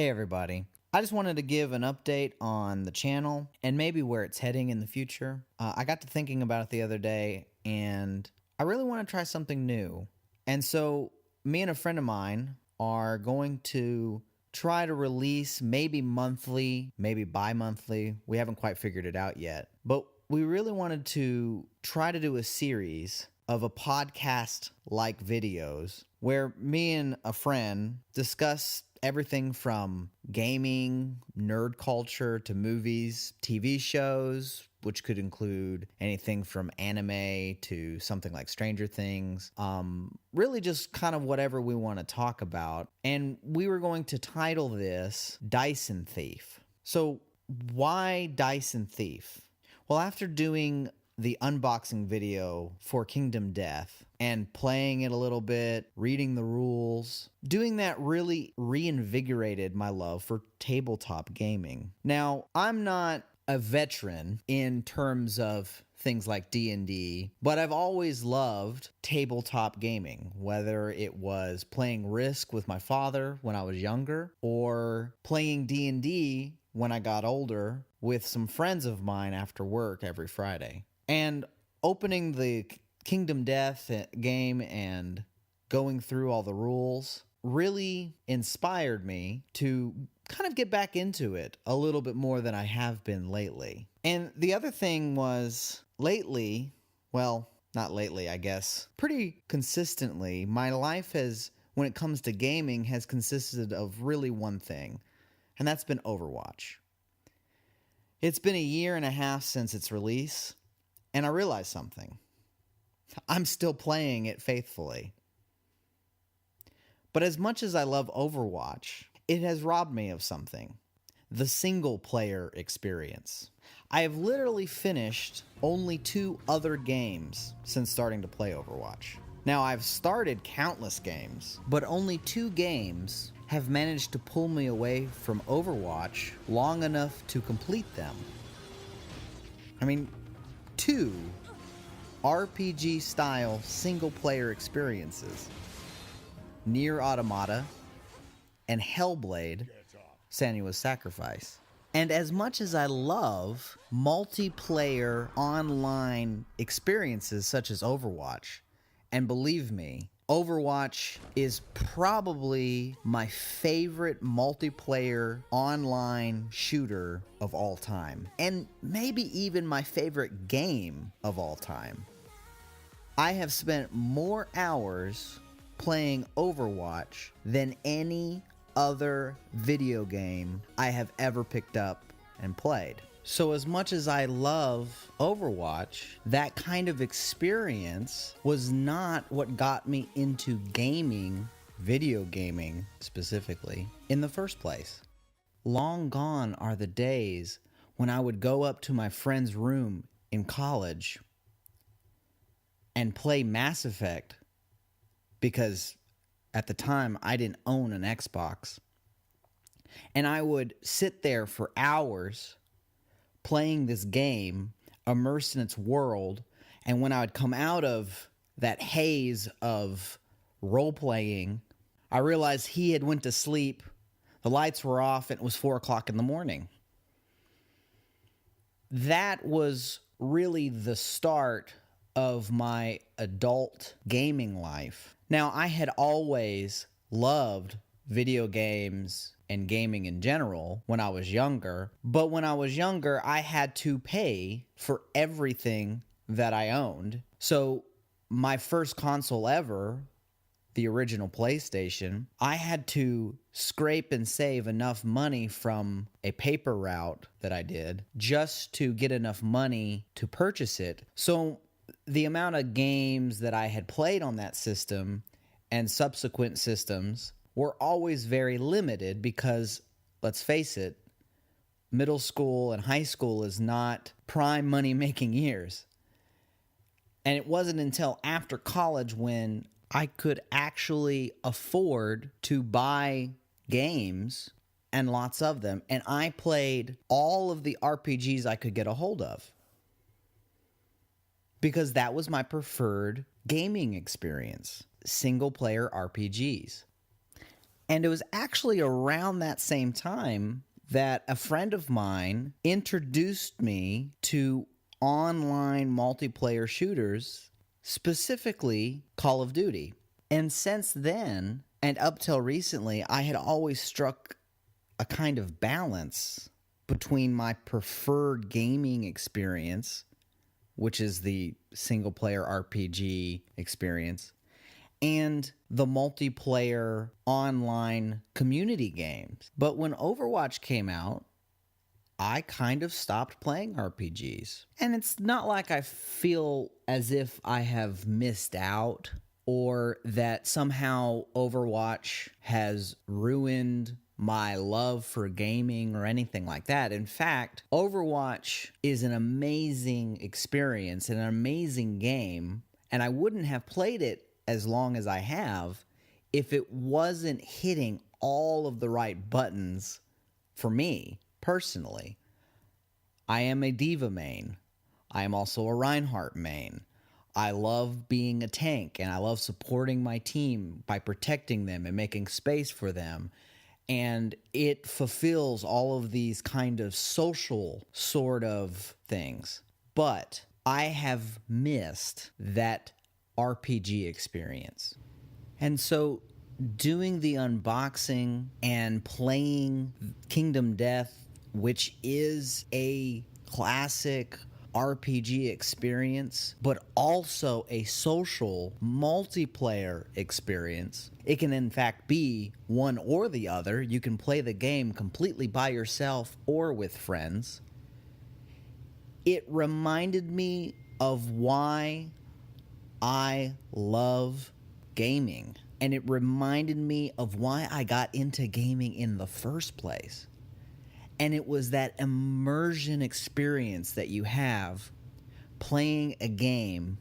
Hey everybody. I just wanted to give an update on the channel and maybe where it's heading in the future. I got to thinking about it the other day and I really want to try something new. And so me and a friend of mine are going to try to release maybe monthly, maybe bi-monthly. We haven't quite figured it out yet. But we really wanted to try to do a series of a podcast-like videos where me and a friend discuss everything from gaming, nerd culture, to movies, TV shows, which could include anything from anime to something like Stranger Things. Really just kind of whatever we want to talk about. And we were going to title this Dyson Thief. So why Dyson Thief? Well, after doing the unboxing video for Kingdom Death and playing it a little bit, reading the rules, doing that really reinvigorated my love for tabletop gaming. Now, I'm not a veteran in terms of things like D&D, but I've always loved tabletop gaming, whether it was playing Risk with my father when I was younger or playing D&D when I got older with some friends of mine after work every Friday. And opening the Kingdom Death game and going through all the rules really inspired me to kind of get back into it a little bit more than I have been lately. And the other thing was lately, well, not lately, I guess, pretty consistently, my life has, when it comes to gaming, has consisted of really one thing, and that's been Overwatch. It's been a year and a half since its release, and I realized something. I'm still playing it faithfully. But as much as I love Overwatch, it has robbed me of something. The single-player experience. I have literally finished only 2 other games since starting to play Overwatch. Now, I've started countless games, but only 2 games have managed to pull me away from Overwatch long enough to complete them. I mean, 2 RPG-style single-player experiences. Nier Automata and Hellblade: Senua's Sacrifice. And as much as I love multiplayer online experiences such as Overwatch, and believe me, Overwatch is probably my favorite multiplayer online shooter of all time, and maybe even my favorite game of all time. I have spent more hours playing Overwatch than any other video game I have ever picked up and played. So as much as I love Overwatch, that kind of experience was not what got me into gaming, video gaming specifically, in the first place. Long gone are the days when I would go up to my friend's room in college and play Mass Effect because at the time I didn't own an Xbox. And I would sit there for hours playing this game, immersed in its world, and when I would come out of that haze of role-playing, I realized he had went to sleep, the lights were off, and it was 4 o'clock in the morning. That was really the start of my adult gaming life. Now, I had always loved video games and gaming in general when I was younger, but when I was younger, I had to pay for everything that I owned. So my first console ever, the original PlayStation, I had to scrape and save enough money from a paper route that I did just to get enough money to purchase it. So the amount of games that I had played on that system and subsequent systems were always very limited because, let's face it, middle school and high school is not prime money-making years. And it wasn't until after college when I could actually afford to buy games, and lots of them, and I played all of the RPGs I could get a hold of, because that was my preferred gaming experience, single-player RPGs. And it was actually around that same time that a friend of mine introduced me to online multiplayer shooters, specifically Call of Duty. And since then, and up till recently, I had always struck a kind of balance between my preferred gaming experience, which is the single-player RPG experience, and the multiplayer online community games. But when Overwatch came out, I kind of stopped playing RPGs. And it's not like I feel as if I have missed out or that somehow Overwatch has ruined my love for gaming or anything like that. In fact, Overwatch is an amazing experience and an amazing game, and I wouldn't have played it as long as I have if it wasn't hitting all of the right buttons for me personally. I am a Diva main. I am also a Reinhardt main. I love being a tank, and I love supporting my team by protecting them and making space for them. And it fulfills all of these kind of social sort of things. But I have missed that RPG experience. And so doing the unboxing and playing Kingdom Death, which is a classic RPG experience, but also a social multiplayer experience. It can in fact be one or the other. You can play the game completely by yourself or with friends. It reminded me of why I love gaming, and it reminded me of why I got into gaming in the first place. And it was that immersion experience that you have playing a game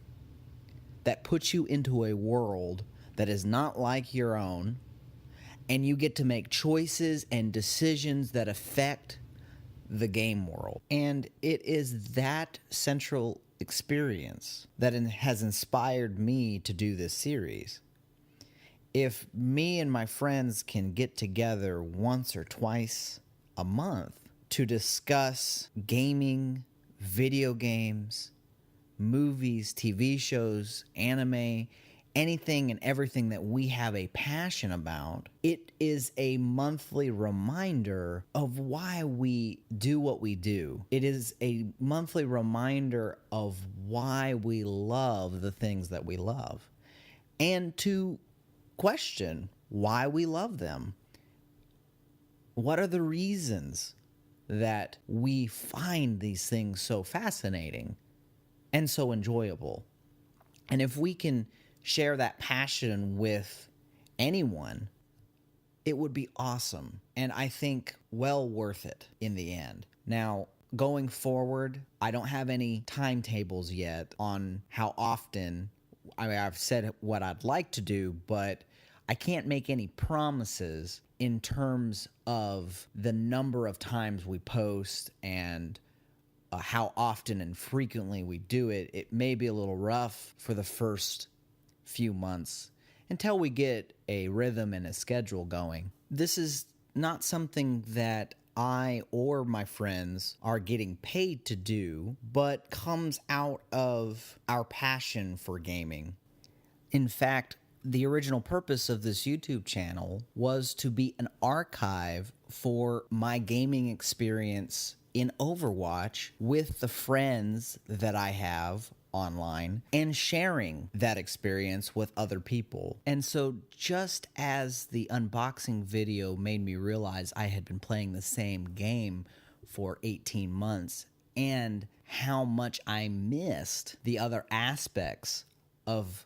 that puts you into a world that is not like your own, and you get to make choices and decisions that affect the game world. And it is that central experience that has inspired me to do this series. If me and my friends can get together once or twice a month to discuss gaming, video games, movies, TV shows, anime, anything and everything that we have a passion about, it is a monthly reminder of why we do what we do. It is a monthly reminder of why we love the things that we love, and to question why we love them. What are the reasons that we find these things so fascinating and so enjoyable? And if we can share that passion with anyone, it would be awesome. And I think well worth it in the end. Now, going forward, I don't have any timetables yet on how often. I mean, I've said what I'd like to do, but I can't make any promises in terms of the number of times we post and how often and frequently we do it. It may be a little rough for the first few months until we get a rhythm and a schedule going. This is not something that I or my friends are getting paid to do, but comes out of our passion for gaming. In fact, the original purpose of this YouTube channel was to be an archive for my gaming experience in Overwatch with the friends that I have online and sharing that experience with other people. And so just as the unboxing video made me realize I had been playing the same game for 18 months and how much I missed the other aspects of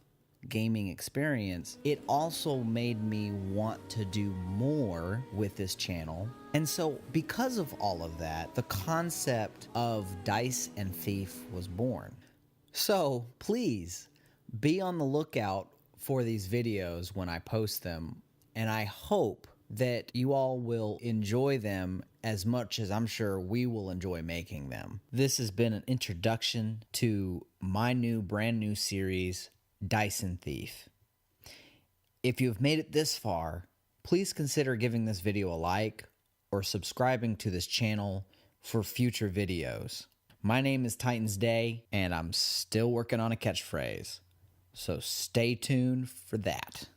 gaming experience, it also made me want to do more with this channel. And so because of all of that, the concept of Dice and Thief was born. So please be on the lookout for these videos when I post them, and I hope that you all will enjoy them as much as I'm sure we will enjoy making them. This has been an introduction to my brand new series, Dice and Thief. If you've made it this far, please consider giving this video a like or subscribing to this channel for future videos. My name is Titansday, and I'm still working on a catchphrase, so stay tuned for that.